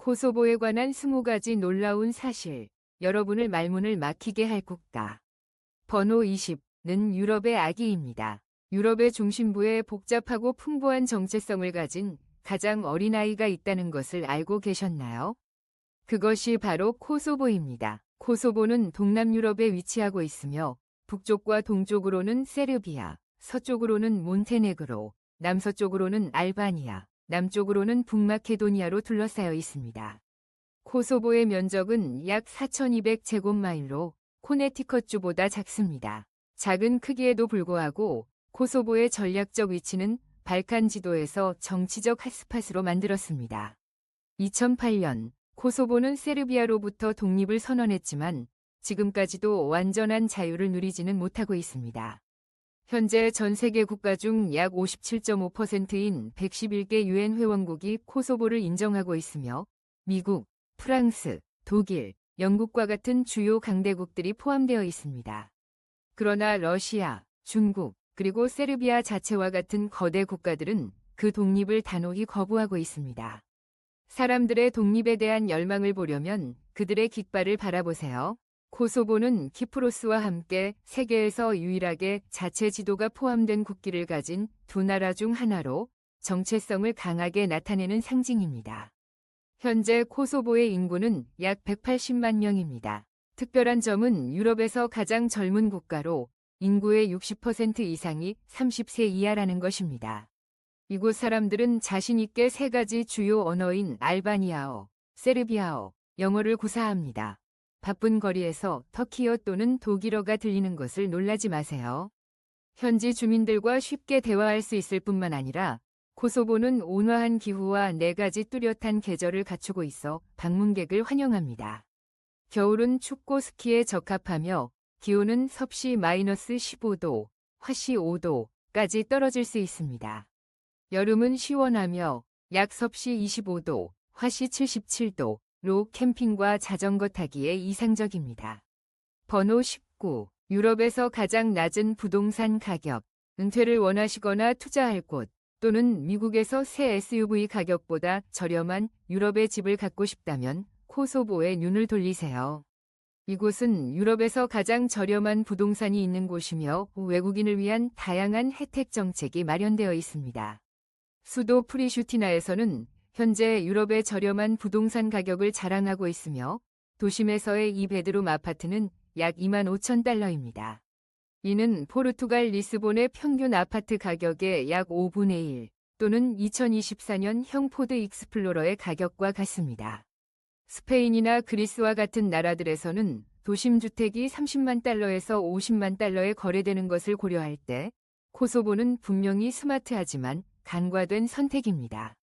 코소보에 관한 20가지 놀라운 사실, 여러분을 말문을 막히게 할 국가. 번호 20는 유럽의 아기입니다. 유럽의 중심부에 복잡하고 풍부한 정체성을 가진 가장 어린 아이가 있다는 것을 알고 계셨나요? 그것이 바로 코소보입니다. 코소보는 동남유럽에 위치하고 있으며 북쪽과 동쪽으로는 세르비아, 서쪽으로는 몬테네그로, 남서쪽으로는 알바니아, 남쪽으로는 북마케도니아로 둘러싸여 있습니다. 코소보의 면적은 약 4,200제곱마일로 코네티컷주보다 작습니다. 작은 크기에도 불구하고 코소보의 전략적 위치는 발칸 지도에서 정치적 핫스팟으로 만들었습니다. 2008년 코소보는 세르비아로부터 독립을 선언했지만 지금까지도 완전한 자유를 누리지는 못하고 있습니다. 현재 전 세계 국가 중 약 57.5%인 111개 유엔 회원국이 코소보를 인정하고 있으며 미국, 프랑스, 독일, 영국과 같은 주요 강대국들이 포함되어 있습니다. 그러나 러시아, 중국, 그리고 세르비아 자체와 같은 거대 국가들은 그 독립을 단호히 거부하고 있습니다. 사람들의 독립에 대한 열망을 보려면 그들의 깃발을 바라보세요. 코소보는 키프로스와 함께 세계에서 유일하게 자체 지도가 포함된 국기를 가진 두 나라 중 하나로 정체성을 강하게 나타내는 상징입니다. 현재 코소보의 인구는 약 180만 명입니다. 특별한 점은 유럽에서 가장 젊은 국가로 인구의 60% 이상이 30세 이하라는 것입니다. 이곳 사람들은 자신 있게 세 가지 주요 언어인 알바니아어, 세르비아어, 영어를 구사합니다. 바쁜 거리에서 터키어 또는 독일어가 들리는 것을 놀라지 마세요. 현지 주민들과 쉽게 대화할 수 있을 뿐만 아니라 코소보는 온화한 기후와 4가지 뚜렷한 계절을 갖추고 있어 방문객을 환영합니다. 겨울은 춥고 스키에 적합하며 기온은 섭씨 -15도, 화씨 5도까지 떨어질 수 있습니다. 여름은 시원하며 약 섭씨 25도, 화씨 77도로 캠핑과 자전거 타기에 이상적입니다. 번호 19. 유럽에서 가장 낮은 부동산 가격. 은퇴를 원하시거나 투자할 곳 또는 미국에서 새 SUV 가격보다 저렴한 유럽의 집을 갖고 싶다면 코소보에 눈을 돌리세요. 이곳은 유럽에서 가장 저렴한 부동산이 있는 곳이며 외국인을 위한 다양한 혜택 정책이 마련되어 있습니다. 수도 프리슈티나에서는 현재 유럽의 저렴한 부동산 가격을 자랑하고 있으며 도심에서의 이 베드룸 아파트는 약 25,000달러입니다. 이는 포르투갈 리스본의 평균 아파트 가격의 약 5분의 1 또는 2024년형 포드 익스플로러의 가격과 같습니다. 스페인이나 그리스와 같은 나라들에서는 도심 주택이 30만 달러에서 50만 달러에 거래되는 것을 고려할 때 코소보는 분명히 스마트하지만 간과된 선택입니다.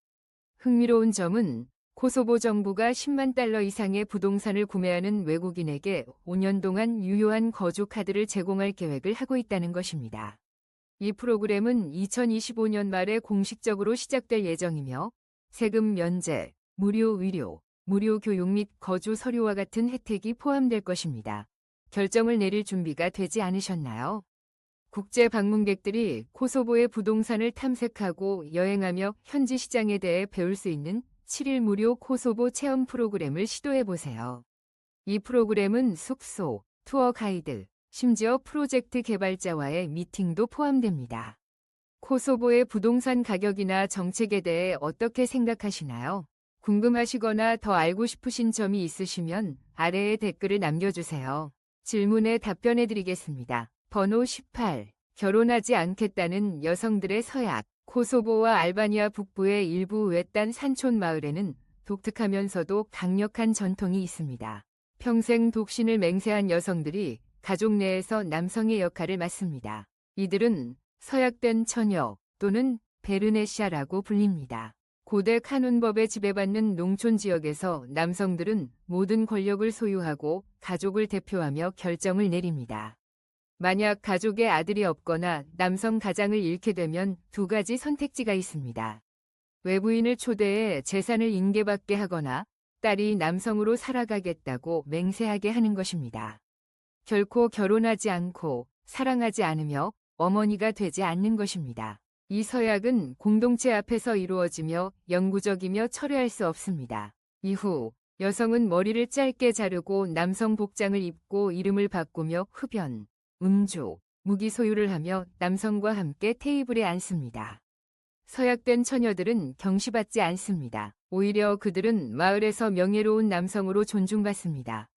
흥미로운 점은 코소보 정부가 10만 달러 이상의 부동산을 구매하는 외국인에게 5년 동안 유효한 거주 카드를 제공할 계획을 하고 있다는 것입니다. 이 프로그램은 2025년 말에 공식적으로 시작될 예정이며 세금 면제, 무료 의료, 무료 교육 및 거주 서류와 같은 혜택이 포함될 것입니다. 결정을 내릴 준비가 되지 않으셨나요? 국제 방문객들이 코소보의 부동산을 탐색하고 여행하며 현지 시장에 대해 배울 수 있는 7일 무료 코소보 체험 프로그램을 시도해보세요. 이 프로그램은 숙소, 투어 가이드, 심지어 프로젝트 개발자와의 미팅도 포함됩니다. 코소보의 부동산 가격이나 정책에 대해 어떻게 생각하시나요? 궁금하시거나 더 알고 싶으신 점이 있으시면 아래에 댓글을 남겨주세요. 질문에 답변해드리겠습니다. 번호 18. 결혼하지 않겠다는 여성들의 서약. 코소보와 알바니아 북부의 일부 외딴 산촌 마을에는 독특하면서도 강력한 전통이 있습니다. 평생 독신을 맹세한 여성들이 가족 내에서 남성의 역할을 맡습니다. 이들은 서약된 처녀 또는 베르네샤라고 불립니다. 고대 카눈법에 지배받는 농촌 지역에서 남성들은 모든 권력을 소유하고 가족을 대표하며 결정을 내립니다. 만약 가족의 아들이 없거나 남성 가장을 잃게 되면 2가지 선택지가 있습니다. 외부인을 초대해 재산을 인계받게 하거나 딸이 남성으로 살아가겠다고 맹세하게 하는 것입니다. 결코 결혼하지 않고 사랑하지 않으며 어머니가 되지 않는 것입니다. 이 서약은 공동체 앞에서 이루어지며 영구적이며 철회할 수 없습니다. 이후 여성은 머리를 짧게 자르고 남성 복장을 입고 이름을 바꾸며 흡연, 음주, 무기 소유를 하며 남성과 함께 테이블에 앉습니다. 서약된 처녀들은 경시받지 않습니다. 오히려 그들은 마을에서 명예로운 남성으로 존중받습니다.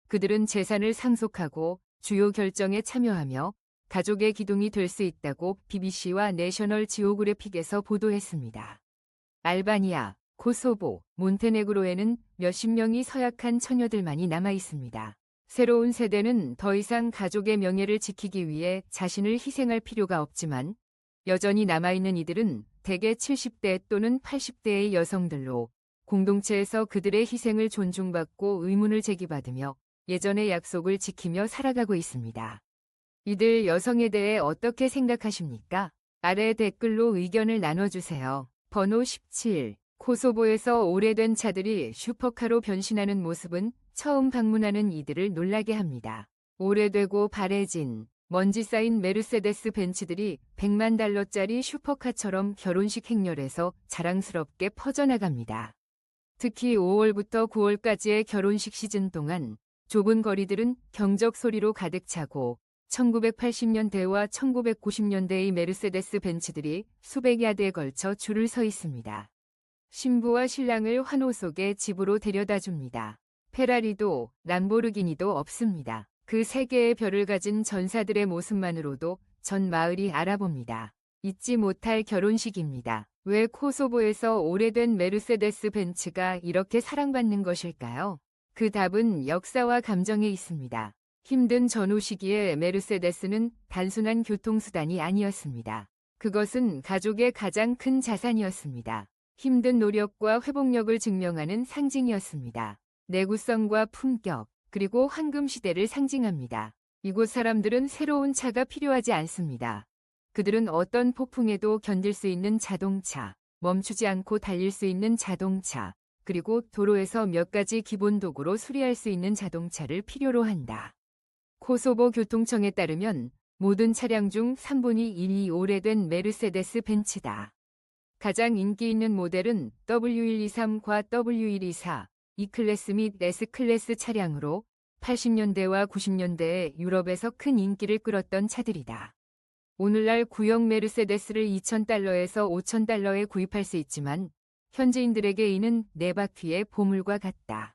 그들은 재산을 상속하고 주요 결정에 참여하며 가족의 기둥이 될 수 있다고 BBC와 내셔널 지오그래픽에서 보도했습니다. 알바니아, 코소보, 몬테네그로에는 몇십 명이 서약한 처녀들만이 남아 있습니다. 새로운 세대는 더 이상 가족의 명예를 지키기 위해 자신을 희생할 필요가 없지만 여전히 남아있는 이들은 대개 70대 또는 80대의 여성들로 공동체에서 그들의 희생을 존중받고 의문을 제기받으며 예전의 약속을 지키며 살아가고 있습니다. 이들 여성에 대해 어떻게 생각하십니까? 아래 댓글로 의견을 나눠주세요. 번호 17. 코소보에서 오래된 차들이 슈퍼카로 변신하는 모습은 처음 방문하는 이들을 놀라게 합니다. 오래되고 바래진, 먼지 쌓인 메르세데스 벤츠들이 100만 달러짜리 슈퍼카처럼 결혼식 행렬에서 자랑스럽게 퍼져나갑니다. 특히 5월부터 9월까지의 결혼식 시즌 동안 좁은 거리들은 경적 소리로 가득 차고 1980년대와 1990년대의 메르세데스 벤츠들이 수백 야드에 걸쳐 줄을 서 있습니다. 신부와 신랑을 환호 속에 집으로 데려다 줍니다. 페라리도 람보르기니도 없습니다. 그 세 개의 별을 가진 전사들의 모습만으로도 전 마을이 알아봅니다. 잊지 못할 결혼식입니다. 왜 코소보에서 오래된 메르세데스 벤츠가 이렇게 사랑받는 것일까요? 그 답은 역사와 감정에 있습니다. 힘든 전후 시기에 메르세데스는 단순한 교통수단이 아니었습니다. 그것은 가족의 가장 큰 자산이었습니다. 힘든 노력과 회복력을 증명하는 상징이었습니다. 내구성과 품격, 그리고 황금 시대를 상징합니다. 이곳 사람들은 새로운 차가 필요하지 않습니다. 그들은 어떤 폭풍에도 견딜 수 있는 자동차, 멈추지 않고 달릴 수 있는 자동차, 그리고 도로에서 몇 가지 기본 도구로 수리할 수 있는 자동차를 필요로 한다. 코소보 교통청에 따르면 모든 차량 중 3분의 1이 오래된 메르세데스 벤츠다. 가장 인기 있는 모델은 W123과 W124, E클래스 및 S클래스 차량으로 80년대와 90년대에 유럽에서 큰 인기를 끌었던 차들이다. 오늘날 구형 메르세데스를 $2,000에서 $5,000에 구입할 수 있지만 현지인들에게 이는 네 바퀴의 보물과 같다.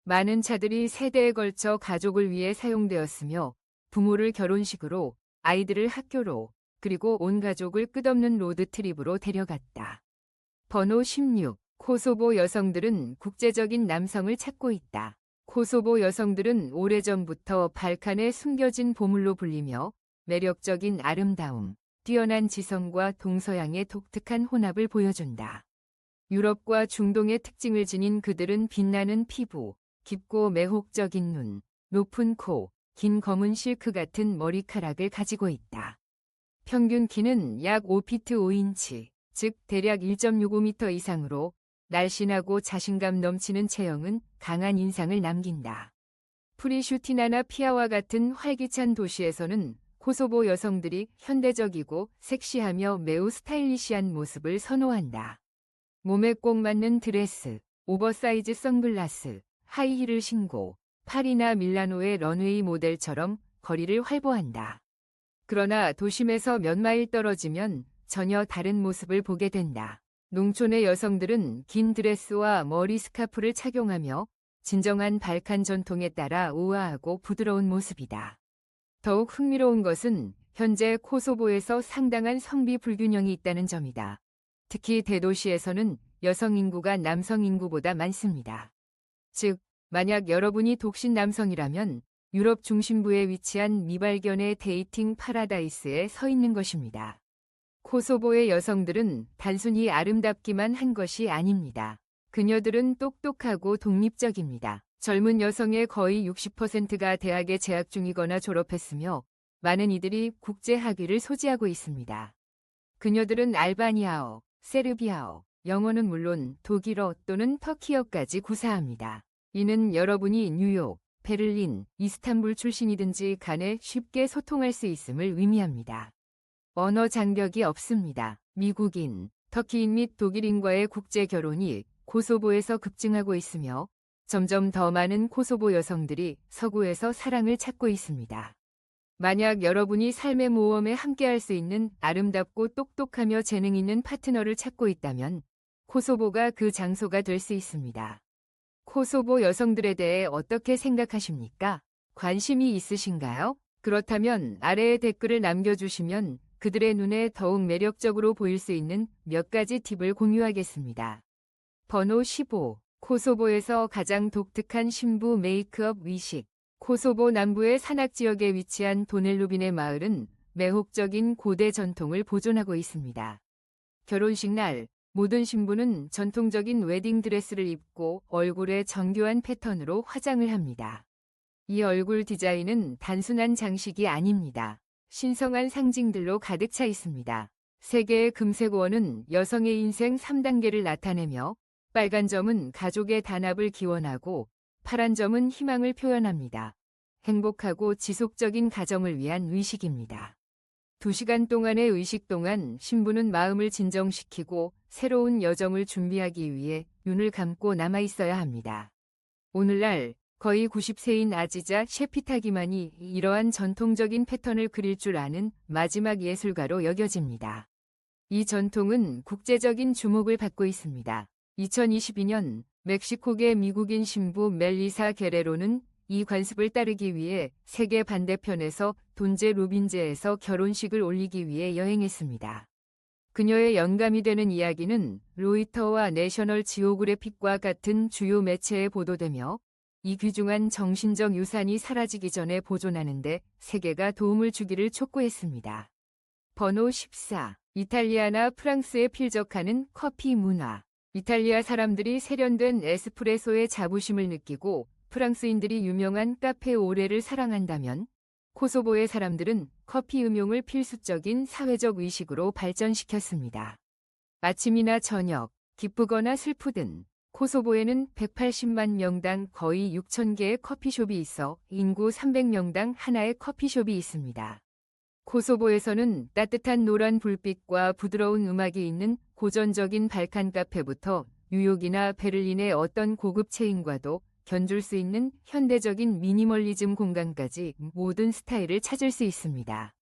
많은 차들이 세대에 걸쳐 가족을 위해 사용되었으며 부모를 결혼식으로, 아이들을 학교로, 그리고 온 가족을 끝없는 로드트립으로 데려갔다. 번호 16. 코소보 여성들은 국제적인 남성을 찾고 있다. 코소보 여성들은 오래전부터 발칸에 숨겨진 보물로 불리며 매력적인 아름다움, 뛰어난 지성과 동서양의 독특한 혼합을 보여준다. 유럽과 중동의 특징을 지닌 그들은 빛나는 피부, 깊고 매혹적인 눈, 높은 코, 긴 검은 실크 같은 머리카락을 가지고 있다. 평균 키는 약 5피트 5인치, 즉 대략 1.65m 이상으로 날씬하고 자신감 넘치는 체형은 강한 인상을 남긴다. 프리슈티나나 피아와 같은 활기찬 도시에서는 코소보 여성들이 현대적이고 섹시하며 매우 스타일리시한 모습을 선호한다. 몸에 꼭 맞는 드레스, 오버사이즈 선글라스, 하이힐을 신고 파리나 밀라노의 런웨이 모델처럼 거리를 활보한다. 그러나 도심에서 몇 마일 떨어지면 전혀 다른 모습을 보게 된다. 농촌의 여성들은 긴 드레스와 머리 스카프를 착용하며 진정한 발칸 전통에 따라 우아하고 부드러운 모습이다. 더욱 흥미로운 것은 현재 코소보에서 상당한 성비 불균형이 있다는 점이다. 특히 대도시에서는 여성 인구가 남성 인구보다 많습니다. 즉, 만약 여러분이 독신 남성이라면 유럽 중심부에 위치한 미발견의 데이팅 파라다이스에 서 있는 것입니다. 코소보의 여성들은 단순히 아름답기만 한 것이 아닙니다. 그녀들은 똑똑하고 독립적입니다. 젊은 여성의 거의 60%가 대학에 재학 중이거나 졸업했으며 많은 이들이 국제 학위를 소지하고 있습니다. 그녀들은 알바니아어, 세르비아어, 영어는 물론 독일어 또는 터키어까지 구사합니다. 이는 여러분이 뉴욕, 베를린, 이스탄불 출신이든지 간에 쉽게 소통할 수 있음을 의미합니다. 언어 장벽이 없습니다. 미국인, 터키인 및 독일인과의 국제 결혼이 코소보에서 급증하고 있으며 점점 더 많은 코소보 여성들이 서구에서 사랑을 찾고 있습니다. 만약 여러분이 삶의 모험에 함께할 수 있는 아름답고 똑똑하며 재능 있는 파트너를 찾고 있다면 코소보가 그 장소가 될 수 있습니다. 코소보 여성들에 대해 어떻게 생각하십니까? 관심이 있으신가요? 그렇다면 아래에 댓글을 남겨주시면 그들의 눈에 더욱 매력적으로 보일 수 있는 몇 가지 팁을 공유하겠습니다. 번호 15. 코소보에서 가장 독특한 신부 메이크업 위식. 코소보 남부의 산악지역에 위치한 도넬루빈의 마을은 매혹적인 고대 전통을 보존하고 있습니다. 결혼식 날, 모든 신부는 전통적인 웨딩드레스를 입고 얼굴에 정교한 패턴으로 화장을 합니다. 이 얼굴 디자인은 단순한 장식이 아닙니다. 신성한 상징들로 가득 차 있습니다. 세 개의 금색 원은 여성의 인생 3단계를 나타내며 빨간 점은 가족의 단합을 기원하고 파란 점은 희망을 표현합니다. 행복하고 지속적인 가정을 위한 의식입니다. 2시간 동안의 의식 동안 신부는 마음을 진정시키고 새로운 여정을 준비하기 위해 눈을 감고 남아있어야 합니다. 오늘날 거의 90세인 아지자 셰피타기만이 이러한 전통적인 패턴을 그릴 줄 아는 마지막 예술가로 여겨집니다. 이 전통은 국제적인 주목을 받고 있습니다. 2022년 멕시코계 미국인 신부 멜리사 게레로는 이 관습을 따르기 위해 세계 반대편에서 돈제 루빈제에서 결혼식을 올리기 위해 여행했습니다. 그녀의 영감이 되는 이야기는 로이터와 내셔널 지오그래픽과 같은 주요 매체에 보도되며 이 귀중한 정신적 유산이 사라지기 전에 보존하는 데 세계가 도움을 주기를 촉구했습니다. 번호 14. 이탈리아나 프랑스에 필적하는 커피 문화. 이탈리아 사람들이 세련된 에스프레소의 자부심을 느끼고 프랑스인들이 유명한 카페 오레를 사랑한다면 코소보의 사람들은 커피 음용을 필수적인 사회적 의식으로 발전시켰습니다. 아침이나 저녁, 기쁘거나 슬프든 코소보에는 180만 명당 거의 6,000개의 커피숍이 있어 인구 300명당 하나의 커피숍이 있습니다. 코소보에서는 따뜻한 노란 불빛과 부드러운 음악이 있는 고전적인 발칸 카페부터 뉴욕이나 베를린의 어떤 고급 체인과도 견줄 수 있는 현대적인 미니멀리즘 공간까지 모든 스타일을 찾을 수 있습니다.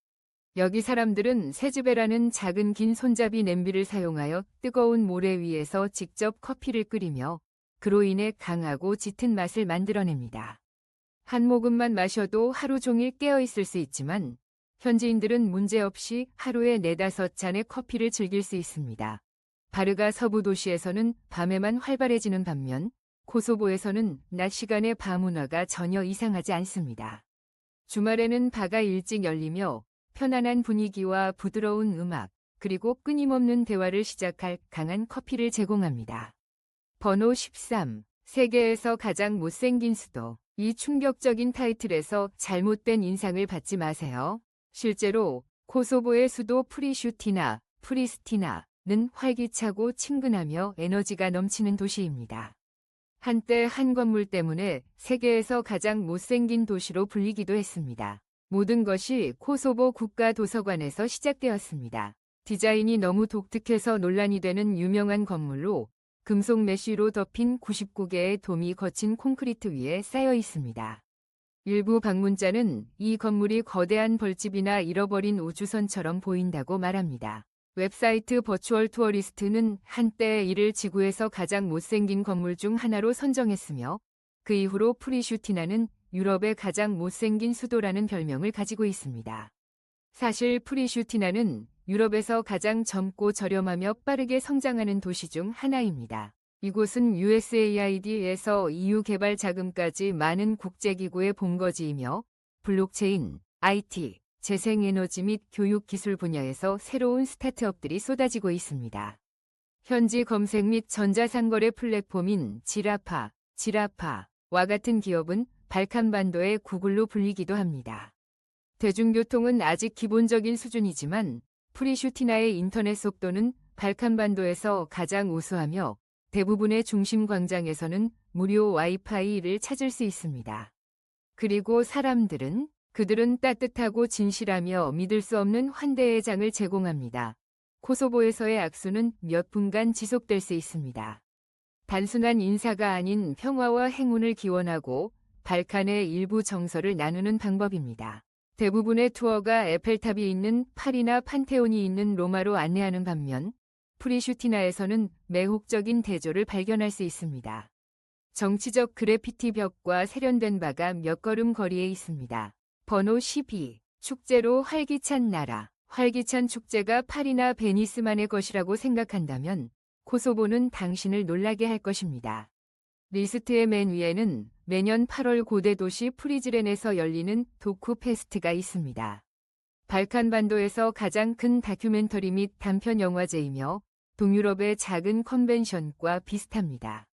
여기 사람들은 세즈베라는 작은 긴 손잡이 냄비를 사용하여 뜨거운 모래 위에서 직접 커피를 끓이며 그로 인해 강하고 짙은 맛을 만들어냅니다. 한 모금만 마셔도 하루 종일 깨어 있을 수 있지만 현지인들은 문제없이 하루에 4-5잔의 커피를 즐길 수 있습니다. 바르가 서부 도시에서는 밤에만 활발해지는 반면 코소보에서는 낮 시간의 바 문화가 전혀 이상하지 않습니다. 주말에는 바가 일찍 열리며 편안한 분위기와 부드러운 음악, 그리고 끊임없는 대화를 시작할 강한 커피를 제공합니다. 번호 13. 세계에서 가장 못생긴 수도. 이 충격적인 타이틀에서 잘못된 인상을 받지 마세요. 실제로 코소보의 수도 프리스티나는 활기차고 친근하며 에너지가 넘치는 도시입니다. 한때 한 건물 때문에 세계에서 가장 못생긴 도시로 불리기도 했습니다. 모든 것이 코소보 국가도서관에서 시작되었습니다. 디자인이 너무 독특해서 논란이 되는 유명한 건물로 금속 메쉬로 덮인 99개의 돔이 거친 콘크리트 위에 쌓여 있습니다. 일부 방문자는 이 건물이 거대한 벌집이나 잃어버린 우주선처럼 보인다고 말합니다. 웹사이트 버추얼 투어리스트는 한때 이를 지구에서 가장 못생긴 건물 중 하나로 선정했으며 그 이후로 프리슈티나는 유럽의 가장 못생긴 수도라는 별명을 가지고 있습니다. 사실 프리슈티나는 유럽에서 가장 젊고 저렴하며 빠르게 성장하는 도시 중 하나입니다. 이곳은 USAID에서 EU 개발 자금까지 많은 국제기구의 본거지이며 블록체인, IT, 재생에너지 및 교육기술 분야에서 새로운 스타트업들이 쏟아지고 있습니다. 현지 검색 및 전자상거래 플랫폼인 지라파와 같은 기업은 발칸반도의 구글로 불리기도 합니다. 대중교통은 아직 기본적인 수준이지만 프리슈티나의 인터넷 속도는 발칸반도에서 가장 우수하며 대부분의 중심 광장에서는 무료 와이파이를 찾을 수 있습니다. 그리고 그들은 따뜻하고 진실하며 믿을 수 없는 환대의 장을 제공합니다. 코소보에서의 악수는 몇 분간 지속될 수 있습니다. 단순한 인사가 아닌 평화와 행운을 기원하고 발칸의 일부 정서를 나누는 방법입니다. 대부분의 투어가 에펠탑이 있는 파리나 판테온이 있는 로마로 안내하는 반면 프리슈티나에서는 매혹적인 대조를 발견할 수 있습니다. 정치적 그래피티 벽과 세련된 바가 몇 걸음 거리에 있습니다. 번호 12. 축제로 활기찬 나라. 활기찬 축제가 파리나 베니스만의 것이라고 생각한다면 코소보는 당신을 놀라게 할 것입니다. 리스트의 맨 위에는 매년 8월 고대 도시 프리즈렌에서 열리는 도쿠 페스트가 있습니다. 발칸 반도에서 가장 큰 다큐멘터리 및 단편 영화제이며 동유럽의 작은 컨벤션과 비슷합니다.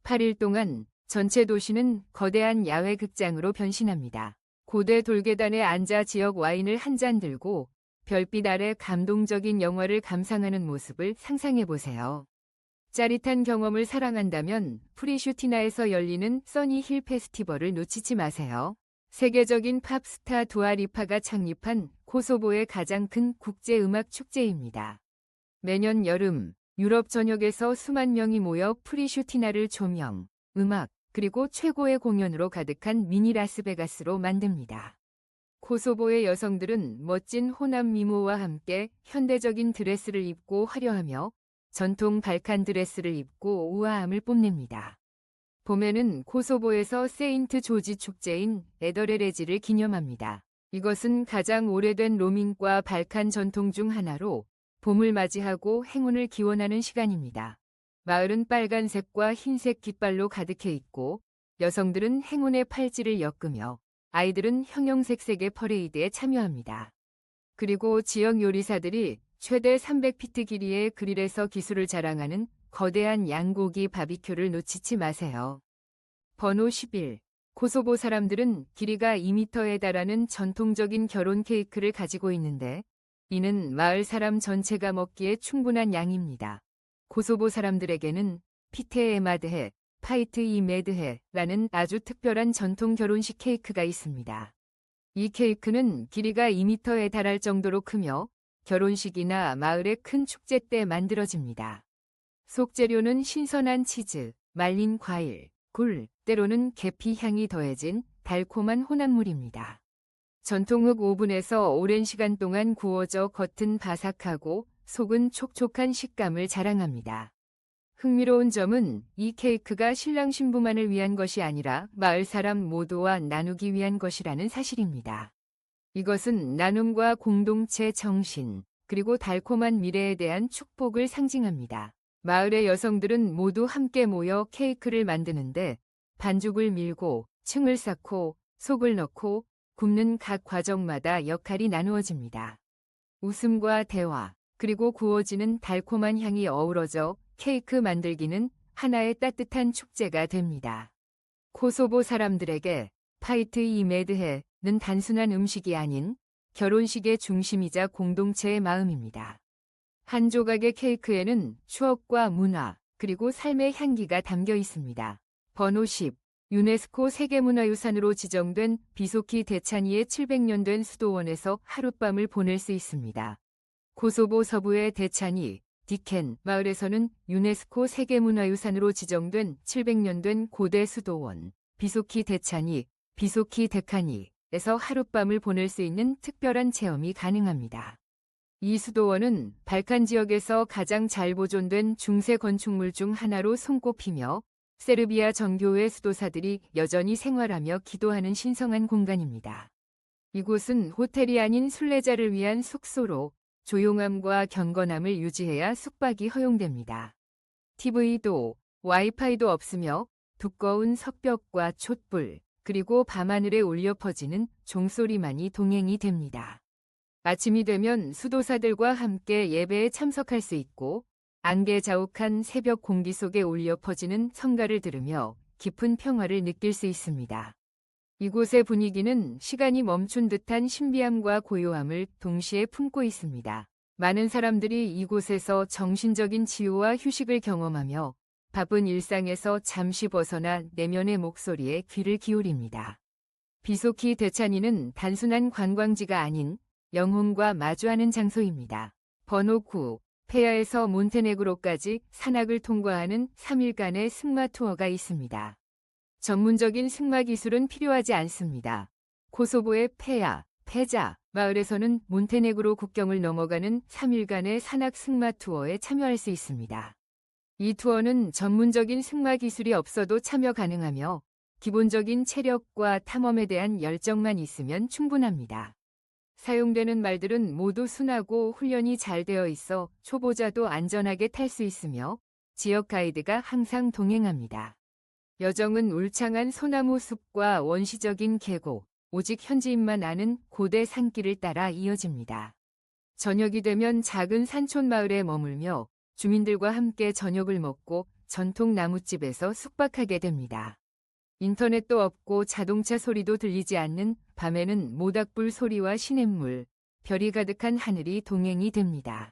8일 동안 전체 도시는 거대한 야외 극장으로 변신합니다. 고대 돌계단에 앉아 지역 와인을 한 잔 들고 별빛 아래 감동적인 영화를 감상하는 모습을 상상해 보세요. 짜릿한 경험을 사랑한다면 프리슈티나에서 열리는 써니힐 페스티벌을 놓치지 마세요. 세계적인 팝스타 두아리파가 창립한 코소보의 가장 큰 국제음악 축제입니다. 매년 여름 유럽 전역에서 수만 명이 모여 프리슈티나를 조명, 음악, 그리고 최고의 공연으로 가득한 미니 라스베가스로 만듭니다. 코소보의 여성들은 멋진 호남 미모와 함께 현대적인 드레스를 입고 화려하며 전통 발칸 드레스를 입고 우아함을 뽐냅니다. 봄에는 코소보에서 세인트 조지 축제인 에더레레지를 기념합니다. 이것은 가장 오래된 로밍과 발칸 전통 중 하나로 봄을 맞이하고 행운을 기원하는 시간입니다. 마을은 빨간색과 흰색 깃발로 가득해 있고 여성들은 행운의 팔찌를 엮으며 아이들은 형형색색의 퍼레이드에 참여합니다. 그리고 지역 요리사들이 최대 300피트 길이의 그릴에서 기술을 자랑하는 거대한 양고기 바비큐를 놓치지 마세요. 번호 11. 코소보 사람들은 길이가 2m에 달하는 전통적인 결혼 케이크를 가지고 있는데 이는 마을 사람 전체가 먹기에 충분한 양입니다. 코소보 사람들에게는 피테 에마드헤, 파이트 이 메드헤라는 아주 특별한 전통 결혼식 케이크가 있습니다. 이 케이크는 길이가 2m에 달할 정도로 크며 결혼식이나 마을의 큰 축제 때 만들어집니다. 속재료는 신선한 치즈, 말린 과일, 굴, 때로는 계피 향이 더해진 달콤한 혼합물입니다. 전통흙 오븐에서 오랜 시간 동안 구워져 겉은 바삭하고 속은 촉촉한 식감을 자랑합니다. 흥미로운 점은 이 케이크가 신랑 신부만을 위한 것이 아니라 마을 사람 모두와 나누기 위한 것이라는 사실입니다. 이것은 나눔과 공동체 정신, 그리고 달콤한 미래에 대한 축복을 상징합니다. 마을의 여성들은 모두 함께 모여 케이크를 만드는데 반죽을 밀고, 층을 쌓고, 속을 넣고, 굽는 각 과정마다 역할이 나누어집니다. 웃음과 대화, 그리고 구워지는 달콤한 향이 어우러져 케이크 만들기는 하나의 따뜻한 축제가 됩니다. 코소보 사람들에게 파이트 이 메드헤는 단순한 음식이 아닌 결혼식의 중심이자 공동체의 마음입니다. 한 조각의 케이크에는 추억과 문화, 그리고 삶의 향기가 담겨 있습니다. 번호 10. 유네스코 세계문화유산으로 지정된 비소키 대차니의 700년 된 수도원에서 하룻밤을 보낼 수 있습니다. 코소보 서부의 대차니, 디켄 마을에서는 유네스코 세계문화유산으로 지정된 700년 된 고대 수도원, 비소키 대차니, 비소키 데카니에서 하룻밤을 보낼 수 있는 특별한 체험이 가능합니다. 이 수도원은 발칸 지역에서 가장 잘 보존된 중세 건축물 중 하나로 손꼽히며 세르비아 정교회 수도사들이 여전히 생활하며 기도하는 신성한 공간입니다. 이곳은 호텔이 아닌 순례자를 위한 숙소로 조용함과 경건함을 유지해야 숙박이 허용됩니다. TV도 와이파이도 없으며 두꺼운 석벽과 촛불, 그리고 밤하늘에 울려 퍼지는 종소리만이 동행이 됩니다. 아침이 되면 수도사들과 함께 예배에 참석할 수 있고 안개 자욱한 새벽 공기 속에 울려 퍼지는 성가를 들으며 깊은 평화를 느낄 수 있습니다. 이곳의 분위기는 시간이 멈춘 듯한 신비함과 고요함을 동시에 품고 있습니다. 많은 사람들이 이곳에서 정신적인 치유와 휴식을 경험하며 바쁜 일상에서 잠시 벗어나 내면의 목소리에 귀를 기울입니다. 비소키 대차니는 단순한 관광지가 아닌 영혼과 마주하는 장소입니다. 번호 9. 페야에서 몬테네그로까지 산악을 통과하는 3일간의 승마 투어가 있습니다. 전문적인 승마 기술은 필요하지 않습니다. 코소보의 페야, 페자 마을에서는 몬테네그로 국경을 넘어가는 3일간의 산악 승마 투어에 참여할 수 있습니다. 이 투어는 전문적인 승마 기술이 없어도 참여 가능하며 기본적인 체력과 탐험에 대한 열정만 있으면 충분합니다. 사용되는 말들은 모두 순하고 훈련이 잘 되어 있어 초보자도 안전하게 탈 수 있으며 지역 가이드가 항상 동행합니다. 여정은 울창한 소나무 숲과 원시적인 계곡, 오직 현지인만 아는 고대 산길을 따라 이어집니다. 저녁이 되면 작은 산촌 마을에 머물며 주민들과 함께 저녁을 먹고 전통 나뭇집에서 숙박하게 됩니다. 인터넷도 없고 자동차 소리도 들리지 않는 밤에는 모닥불 소리와 시냇물, 별이 가득한 하늘이 동행이 됩니다.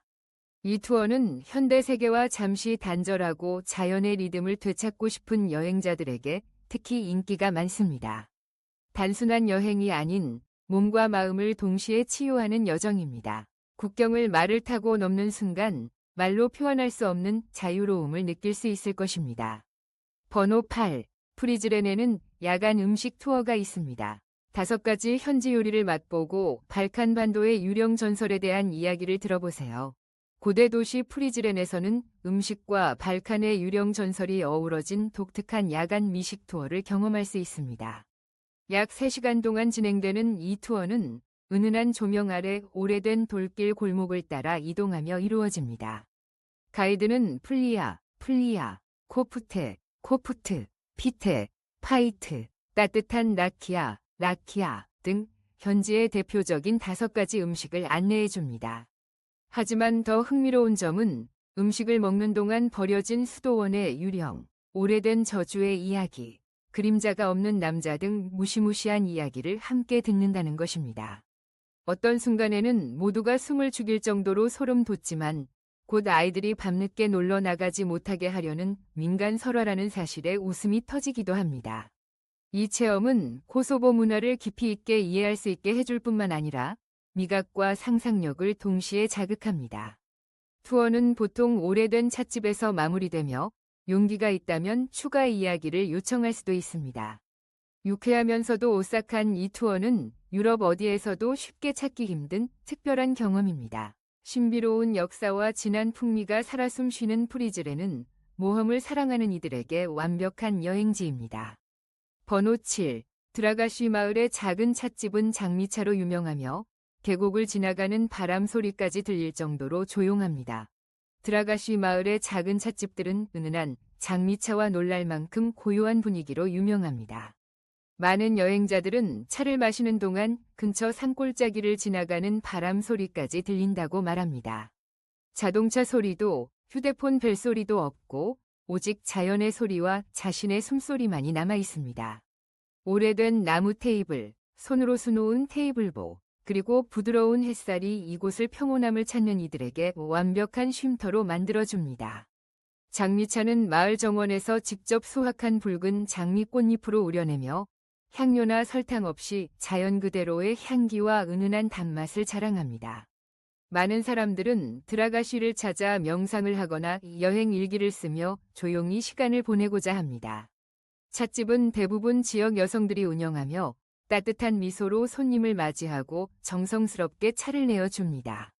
이 투어는 현대 세계와 잠시 단절하고 자연의 리듬을 되찾고 싶은 여행자들에게 특히 인기가 많습니다. 단순한 여행이 아닌 몸과 마음을 동시에 치유하는 여정입니다. 국경을 말을 타고 넘는 순간 말로 표현할 수 없는 자유로움을 느낄 수 있을 것입니다. 번호 8. 프리즈렌에는 야간 음식 투어가 있습니다. 5가지 현지 요리를 맛보고 발칸 반도의 유령 전설에 대한 이야기를 들어보세요. 고대 도시 프리즈렌에서는 음식과 발칸의 유령 전설이 어우러진 독특한 야간 미식 투어를 경험할 수 있습니다. 약 3시간 동안 진행되는 이 투어는 은은한 조명 아래 오래된 돌길 골목을 따라 이동하며 이루어집니다. 가이드는 플리아, 코프테, 피테, 파이트, 따뜻한 라키아 등 현지의 대표적인 5가지 음식을 안내해 줍니다. 하지만 더 흥미로운 점은 음식을 먹는 동안 버려진 수도원의 유령, 오래된 저주의 이야기, 그림자가 없는 남자 등 무시무시한 이야기를 함께 듣는다는 것입니다. 어떤 순간에는 모두가 숨을 죽일 정도로 소름 돋지만 곧 아이들이 밤늦게 놀러 나가지 못하게 하려는 민간 설화라는 사실에 웃음이 터지기도 합니다. 이 체험은 코소보 문화를 깊이 있게 이해할 수 있게 해줄 뿐만 아니라 미각과 상상력을 동시에 자극합니다. 투어는 보통 오래된 찻집에서 마무리되며 용기가 있다면 추가 이야기를 요청할 수도 있습니다. 유쾌하면서도 오싹한 이 투어는 유럽 어디에서도 쉽게 찾기 힘든 특별한 경험입니다. 신비로운 역사와 진한 풍미가 살아 숨쉬는 프리즈렌은 모험을 사랑하는 이들에게 완벽한 여행지입니다. 번호 7. 드라가쉬 마을의 작은 찻집은 장미차로 유명하며 계곡을 지나가는 바람 소리까지 들릴 정도로 조용합니다. 드라가쉬 마을의 작은 찻집들은 은은한 장미차와 놀랄 만큼 고요한 분위기로 유명합니다. 많은 여행자들은 차를 마시는 동안 근처 산골짜기를 지나가는 바람 소리까지 들린다고 말합니다. 자동차 소리도 휴대폰 벨소리도 없고 오직 자연의 소리와 자신의 숨소리만이 남아 있습니다. 오래된 나무 테이블, 손으로 수놓은 테이블보, 그리고 부드러운 햇살이 이곳을 평온함을 찾는 이들에게 완벽한 쉼터로 만들어줍니다. 장미차는 마을 정원에서 직접 수확한 붉은 장미 꽃잎으로 우려내며 향료나 설탕 없이 자연 그대로의 향기와 은은한 단맛을 자랑합니다. 많은 사람들은 드라가쉬를 찾아 명상을 하거나 여행 일기를 쓰며 조용히 시간을 보내고자 합니다. 찻집은 대부분 지역 여성들이 운영하며 따뜻한 미소로 손님을 맞이하고 정성스럽게 차를 내어줍니다.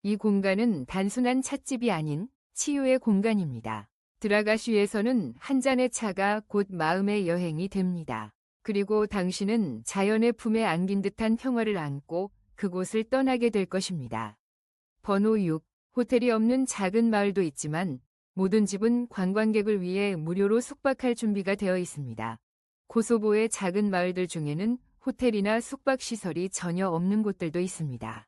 이 공간은 단순한 찻집이 아닌 치유의 공간입니다. 드라가쉬에서는 한 잔의 차가 곧 마음의 여행이 됩니다. 그리고 당신은 자연의 품에 안긴 듯한 평화를 안고 그곳을 떠나게 될 것입니다. 번호 6. 호텔이 없는 작은 마을도 있지만 모든 집은 관광객을 위해 무료로 숙박할 준비가 되어 있습니다. 코소보의 작은 마을들 중에는 호텔이나 숙박시설이 전혀 없는 곳들도 있습니다.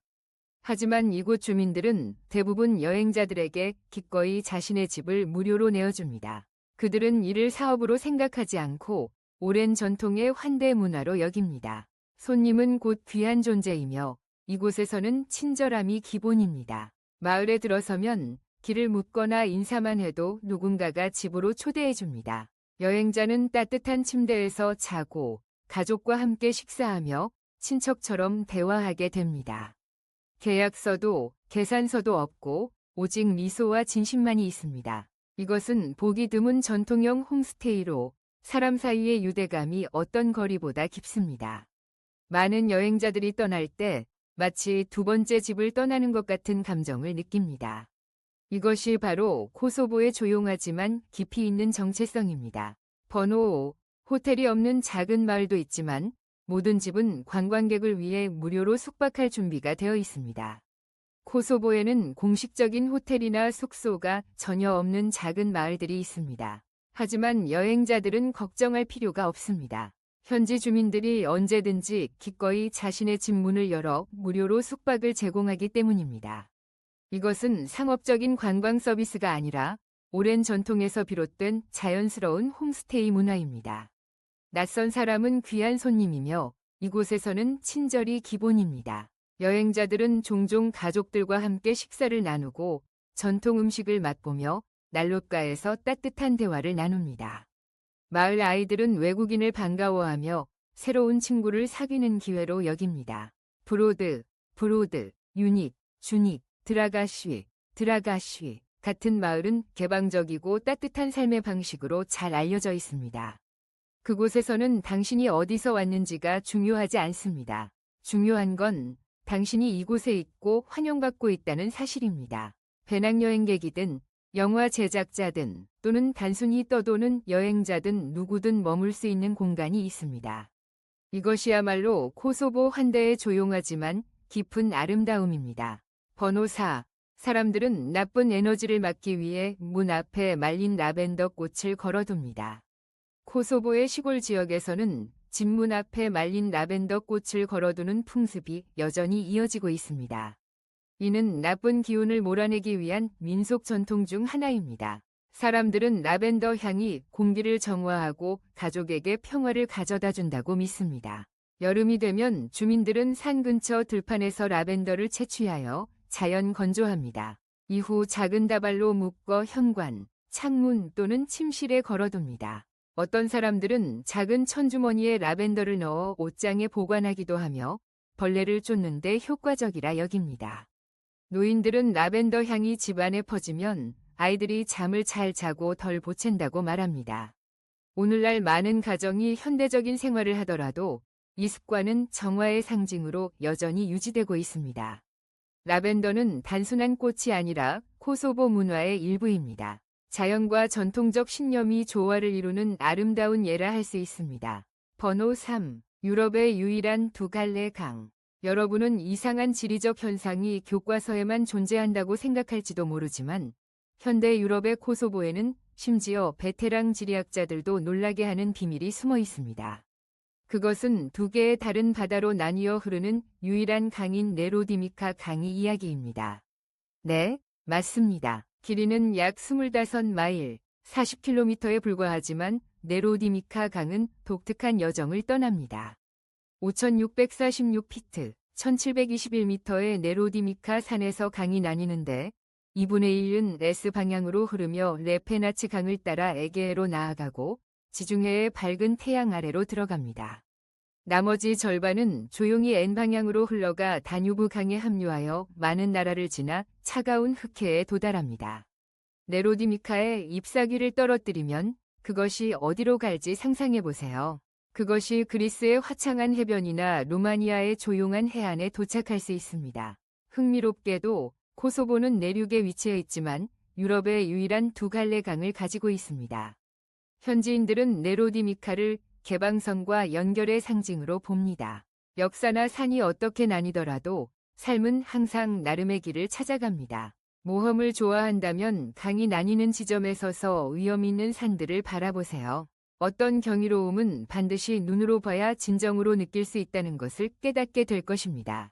하지만 이곳 주민들은 대부분 여행자들에게 기꺼이 자신의 집을 무료로 내어줍니다. 그들은 이를 사업으로 생각하지 않고 오랜 전통의 환대 문화로 여깁니다. 손님은 곧 귀한 존재이며 이곳에서는 친절함이 기본입니다. 마을에 들어서면 길을 묻거나 인사만 해도 누군가가 집으로 초대해줍니다. 여행자는 따뜻한 침대에서 자고 가족과 함께 식사하며 친척처럼 대화하게 됩니다. 계약서도 계산서도 없고 오직 미소와 진심만이 있습니다. 이것은 보기 드문 전통형 홈스테이로 사람 사이의 유대감이 어떤 거리보다 깊습니다. 많은 여행자들이 떠날 때 마치 두 번째 집을 떠나는 것 같은 감정을 느낍니다. 이것이 바로 코소보의 조용하지만 깊이 있는 정체성입니다. 번호 5. 호텔이 없는 작은 마을도 있지만 모든 집은 관광객을 위해 무료로 숙박할 준비가 되어 있습니다. 코소보에는 공식적인 호텔이나 숙소가 전혀 없는 작은 마을들이 있습니다. 하지만 여행자들은 걱정할 필요가 없습니다. 현지 주민들이 언제든지 기꺼이 자신의 집 문을 열어 무료로 숙박을 제공하기 때문입니다. 이것은 상업적인 관광 서비스가 아니라 오랜 전통에서 비롯된 자연스러운 홈스테이 문화입니다. 낯선 사람은 귀한 손님이며 이곳에서는 친절이 기본입니다. 여행자들은 종종 가족들과 함께 식사를 나누고 전통 음식을 맛보며 난로가에서 따뜻한 대화를 나눕니다. 마을 아이들은 외국인을 반가워하며 새로운 친구를 사귀는 기회로 여깁니다. 브로드, 유닉, 주닉, 드라가쉬 같은 마을은 개방적이고 따뜻한 삶의 방식으로 잘 알려져 있습니다. 그곳에서는 당신이 어디서 왔는지가 중요하지 않습니다. 중요한 건 당신이 이곳에 있고 환영받고 있다는 사실입니다. 배낭여행객이든 영화 제작자든 또는 단순히 떠도는 여행자든 누구든 머물 수 있는 공간이 있습니다. 이것이야말로 코소보 환대의 조용하지만 깊은 아름다움입니다. 번호 4. 사람들은 나쁜 에너지를 막기 위해 문 앞에 말린 라벤더 꽃을 걸어둡니다. 코소보의 시골 지역에서는 집 문 앞에 말린 라벤더 꽃을 걸어두는 풍습이 여전히 이어지고 있습니다. 이는 나쁜 기운을 몰아내기 위한 민속 전통 중 하나입니다. 사람들은 라벤더 향이 공기를 정화하고 가족에게 평화를 가져다 준다고 믿습니다. 여름이 되면 주민들은 산 근처 들판에서 라벤더를 채취하여 자연 건조합니다. 이후 작은 다발로 묶어 현관, 창문 또는 침실에 걸어둡니다. 어떤 사람들은 작은 천주머니에 라벤더를 넣어 옷장에 보관하기도 하며 벌레를 쫓는 데 효과적이라 여깁니다. 노인들은 라벤더 향이 집안에 퍼지면 아이들이 잠을 잘 자고 덜 보챈다고 말합니다. 오늘날 많은 가정이 현대적인 생활을 하더라도 이 습관은 정화의 상징으로 여전히 유지되고 있습니다. 라벤더는 단순한 꽃이 아니라 코소보 문화의 일부입니다. 자연과 전통적 신념이 조화를 이루는 아름다운 예라 할 수 있습니다. 번호 3. 유럽의 유일한 두 갈래 강. 여러분은 이상한 지리적 현상이 교과서에만 존재한다고 생각할지도 모르지만 현대 유럽의 코소보에는 심지어 베테랑 지리학자들도 놀라게 하는 비밀이 숨어 있습니다. 그것은 두 개의 다른 바다로 나뉘어 흐르는 유일한 강인 네로디미카 강의 이야기입니다. 네, 맞습니다. 길이는 약 25마일, 40km에 불과하지만 네로디미카 강은 독특한 여정을 떠납니다. 5646피트, 1721m의 네로디미카 산에서 강이 나뉘는데 2분의 1은 S 방향으로 흐르며 레페나츠 강을 따라 에게해로 나아가고 지중해의 밝은 태양 아래로 들어갑니다. 나머지 절반은 조용히 N 방향으로 흘러가 다뉴브 강에 합류하여 많은 나라를 지나 차가운 흑해에 도달합니다. 네로디미카에 잎사귀를 떨어뜨리면 그것이 어디로 갈지 상상해 보세요. 그것이 그리스의 화창한 해변이나 루마니아의 조용한 해안에 도착할 수 있습니다. 흥미롭게도 코소보는 내륙에 위치해 있지만 유럽의 유일한 두 갈래 강을 가지고 있습니다. 현지인들은 네로디미카를 개방성과 연결의 상징으로 봅니다. 역사나 산이 어떻게 나뉘더라도 삶은 항상 나름의 길을 찾아갑니다. 모험을 좋아한다면 강이 나뉘는 지점에 서서 위험 있는 산들을 바라보세요. 어떤 경이로움은 반드시 눈으로 봐야 진정으로 느낄 수 있다는 것을 깨닫게 될 것입니다.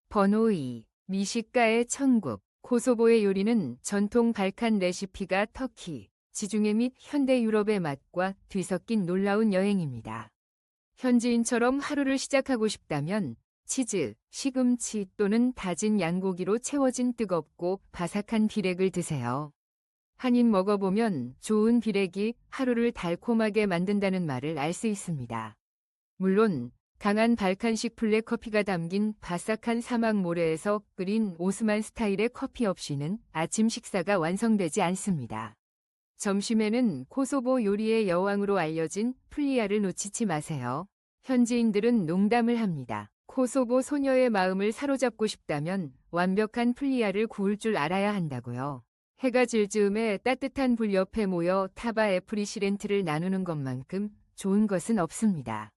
번호 2. 미식가의 천국. 코소보의 요리는 전통 발칸 레시피가 터키, 지중해 및 현대 유럽의 맛과 뒤섞인 놀라운 여행입니다. 현지인처럼 하루를 시작하고 싶다면 치즈, 시금치 또는 다진 양고기로 채워진 뜨겁고 바삭한 비렉을 드세요. 한 입 먹어보면 좋은 비렉이 하루를 달콤하게 만든다는 말을 알 수 있습니다. 물론 강한 발칸식 블랙커피가 담긴 바삭한 사막 모래에서 끓인 오스만 스타일의 커피 없이는 아침 식사가 완성되지 않습니다. 점심에는 코소보 요리의 여왕으로 알려진 풀리아를 놓치지 마세요. 현지인들은 농담을 합니다. 코소보 소녀의 마음을 사로잡고 싶다면 완벽한 풀리아를 구울 줄 알아야 한다고요. 해가 질 즈음에 따뜻한 불 옆에 모여 타바 에프리시렌트를 나누는 것만큼 좋은 것은 없습니다.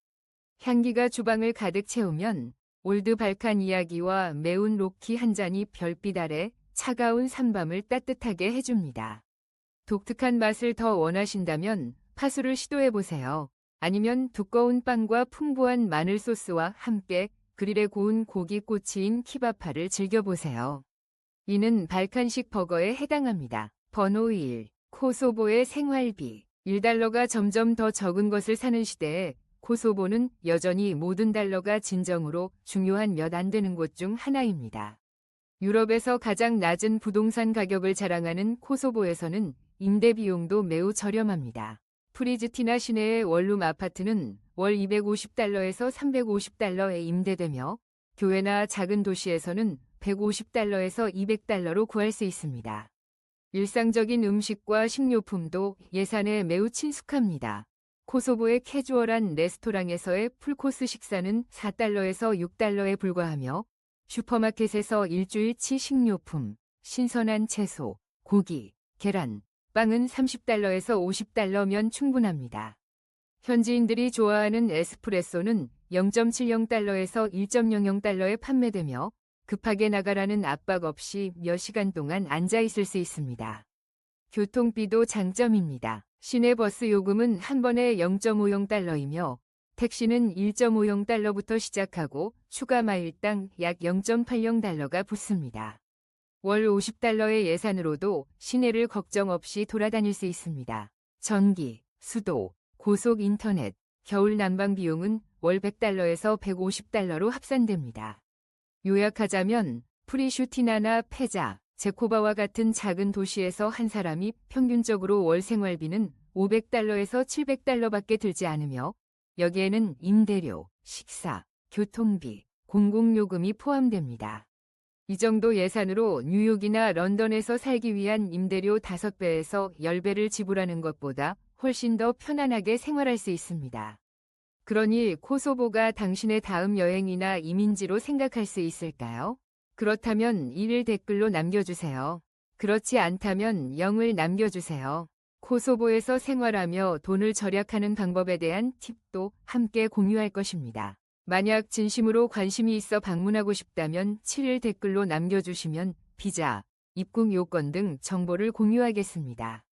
향기가 주방을 가득 채우면 올드 발칸 이야기와 매운 로키 한 잔이 별빛 아래 차가운 산밤을 따뜻하게 해줍니다. 독특한 맛을 더 원하신다면 파수를 시도해보세요. 아니면 두꺼운 빵과 풍부한 마늘 소스와 함께 그릴에 구운 고기 꼬치인 키바파를 즐겨보세요. 이는 발칸식 버거에 해당합니다. 번호 1. 코소보의 생활비. 1달러가 점점 더 적은 것을 사는 시대에 코소보는 여전히 모든 달러가 진정으로 중요한 몇 안 되는 곳 중 하나입니다. 유럽에서 가장 낮은 부동산 가격을 자랑하는 코소보에서는 임대 비용도 매우 저렴합니다. 프리즈티나 시내의 원룸 아파트는 월 250달러에서 350달러에 임대되며 교외나 작은 도시에서는 150달러에서 200달러로 구할 수 있습니다. 일상적인 음식과 식료품도 예산에 매우 친숙합니다. 코소보의 캐주얼한 레스토랑에서의 풀코스 식사는 4달러에서 6달러에 불과하며 슈퍼마켓에서 일주일치 식료품, 신선한 채소, 고기, 계란, 빵은 30달러에서 50달러면 충분합니다. 현지인들이 좋아하는 에스프레소는 0.70달러에서 1.00달러에 판매되며 급하게 나가라는 압박 없이 몇 시간 동안 앉아 있을 수 있습니다. 교통비도 장점입니다. 시내 버스 요금은 한 번에 0.50달러이며 택시는 1.50달러부터 시작하고 추가 마일당 약 0.80달러가 붙습니다. 월 50달러의 예산으로도 시내를 걱정 없이 돌아다닐 수 있습니다. 전기, 수도, 고속 인터넷, 겨울 난방 비용은 월 100달러에서 150달러로 합산됩니다. 요약하자면 프리슈티나나 페자, 제코바와 같은 작은 도시에서 한 사람이 평균적으로 월 생활비는 500달러에서 700달러밖에 들지 않으며 여기에는 임대료, 식사, 교통비, 공공요금이 포함됩니다. 이 정도 예산으로 뉴욕이나 런던에서 살기 위한 임대료 5배에서 10배를 지불하는 것보다 훨씬 더 편안하게 생활할 수 있습니다. 그러니 코소보가 당신의 다음 여행이나 이민지로 생각할 수 있을까요? 그렇다면 1을 댓글로 남겨주세요. 그렇지 않다면 0을 남겨주세요. 코소보에서 생활하며 돈을 절약하는 방법에 대한 팁도 함께 공유할 것입니다. 만약 진심으로 관심이 있어 방문하고 싶다면 7을 댓글로 남겨주시면 비자, 입국 요건 등 정보를 공유하겠습니다.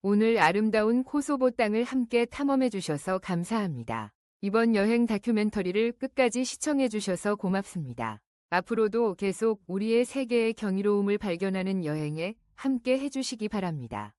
오늘 아름다운 코소보 땅을 함께 탐험해 주셔서 감사합니다. 이번 여행 다큐멘터리를 끝까지 시청해 주셔서 고맙습니다. 앞으로도 계속 우리의 세계의 경이로움을 발견하는 여행에 함께 해주시기 바랍니다.